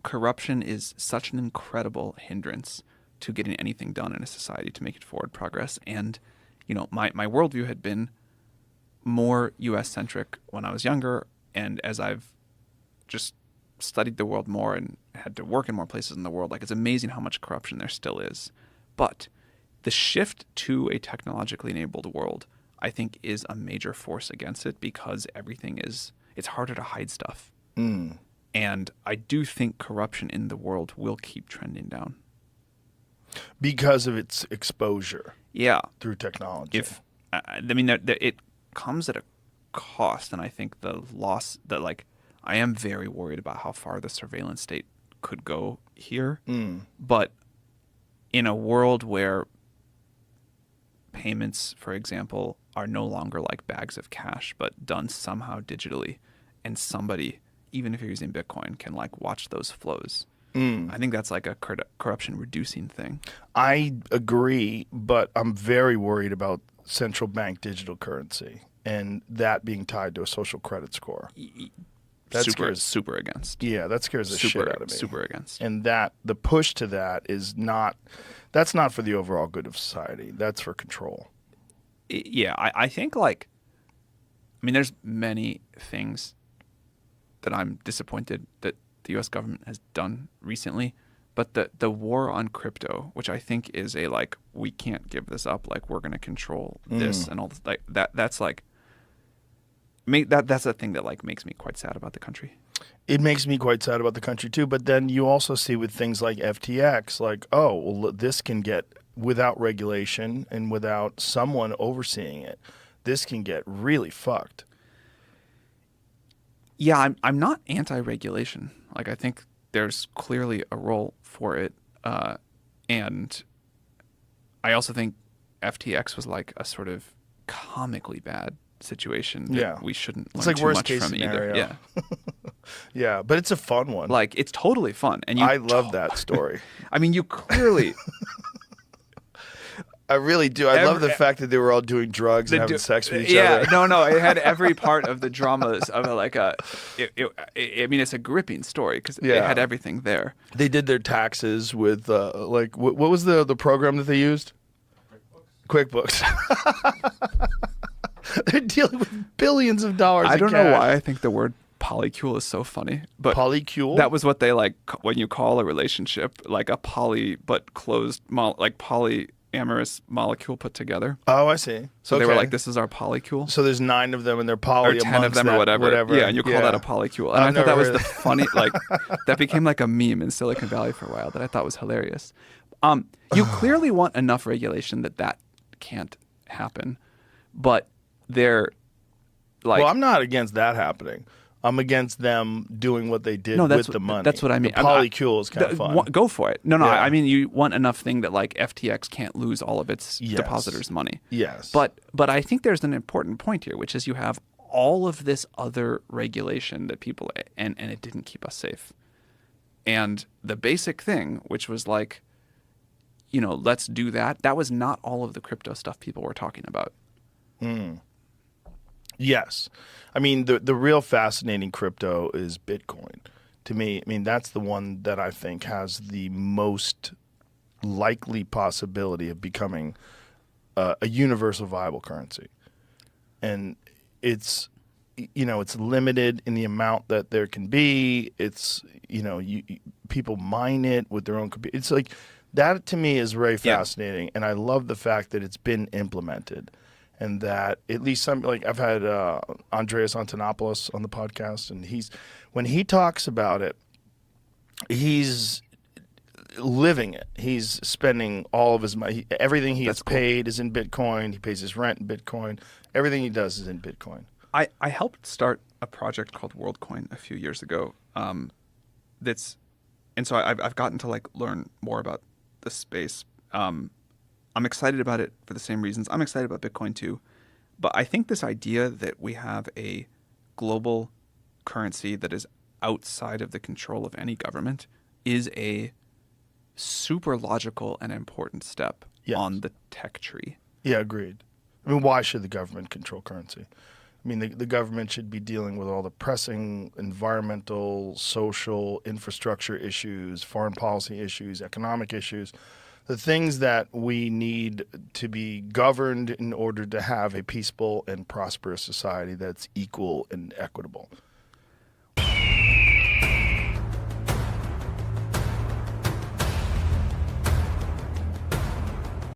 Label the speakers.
Speaker 1: corruption is such an incredible hindrance to getting anything done in a society to make it forward progress. And, my worldview had been more U.S.-centric when I was younger. And as I've just studied the world more and had to work in more places in the world, like, it's amazing how much corruption there still is. But the shift to a technologically enabled world, I think, is a major force against it because it's harder to hide stuff. And I do think corruption in the world will keep trending down.
Speaker 2: Because of its exposure.
Speaker 1: Yeah.
Speaker 2: Through technology.
Speaker 1: It comes at a cost, and I think the loss that, like, I am very worried about how far the surveillance state could go here. But in a world where payments, for example, are no longer like bags of cash, but done somehow digitally, and somebody, even if you're using Bitcoin, can, like, watch those flows. I think that's like a corruption reducing thing. I
Speaker 2: agree, but I'm very worried about central bank digital currency and that being tied to a social credit score. That scares
Speaker 1: super against.
Speaker 2: Yeah, that scares the shit out of me.
Speaker 1: Super against.
Speaker 2: And that the push to that is not for the overall good of society. That's for control.
Speaker 1: Yeah, I think, like, there's many things that I'm disappointed that the U.S. government has done recently, but the war on crypto, which I think is a, like, we can't give this up, like, we're going to control this and all this, like, that's like, that's a thing that, like, makes me quite sad about the country.
Speaker 2: It makes me quite sad about the country too, but then you also see with things like FTX, like, oh, well, this can get, without regulation and without someone overseeing it, this can get really fucked.
Speaker 1: Yeah, I'm not anti-regulation. Like, I think there's clearly a role for it. And I also think FTX was, like, a sort of comically bad situation that we shouldn't learn too much from either. Yeah.
Speaker 2: Yeah, but it's a fun one.
Speaker 1: Like, it's totally fun. And
Speaker 2: I love that story.
Speaker 1: You clearly...
Speaker 2: I really do. I love the fact that they were all doing drugs and having sex with each other.
Speaker 1: Yeah, no, it had every part of the dramas of it's a gripping story because it had everything there.
Speaker 2: They did their taxes with, what was the program that they used? QuickBooks. They're dealing with billions of dollars
Speaker 1: I don't know why I think the word polycule is so funny, but
Speaker 2: polycule?
Speaker 1: That was what they, like, when you call a relationship, like a poly but closed, like polyamorous molecule put together.
Speaker 2: Oh, I see.
Speaker 1: So they were like, this is our polycule.
Speaker 2: So there's 9 of them and they're poly,
Speaker 1: or 10 of them, or whatever. Yeah, and you call that a polycule. And I thought that was the funny, like, that became like a meme in Silicon Valley for a while that I thought was hilarious. You clearly want enough regulation that can't happen, but they're like...
Speaker 2: Well, I'm not against that happening. I'm against them doing what they did with the money.
Speaker 1: That's what I mean.
Speaker 2: The polycule is kind of fun.
Speaker 1: Go for it. No, yeah. You want enough thing that, like, FTX can't lose all of its depositors' money.
Speaker 2: Yes.
Speaker 1: But I think there's an important point here, which is you have all of this other regulation that people... And it didn't keep us safe. And the basic thing, which was like, let's do that, that was not all of the crypto stuff people were talking about.
Speaker 2: Yes. The real fascinating crypto is Bitcoin. To me, that's the one that I think has the most likely possibility of becoming a universal viable currency. And it's limited in the amount that there can be. It's, people mine it with their own computer. It's like, that to me is very fascinating. And I love the fact that it's been implemented. And that at least I've had Andreas Antonopoulos on the podcast, and when he talks about it, he's living it. He's spending all of his money. Everything he gets paid is in Bitcoin. He pays his rent in Bitcoin. Everything he does is in Bitcoin.
Speaker 1: I helped start a project called WorldCoin a few years ago. And so I've gotten to, like, learn more about the space. I'm excited about it for the same reasons. I'm excited about Bitcoin too. But I think this idea that we have a global currency that is outside of the control of any government is a super logical and important step on the tech tree.
Speaker 2: Yeah, agreed. Why should the government control currency? I mean, the government should be dealing with all the pressing environmental, social, infrastructure issues, foreign policy issues, economic issues, the things that we need to be governed in order to have a peaceful and prosperous society that's equal and equitable.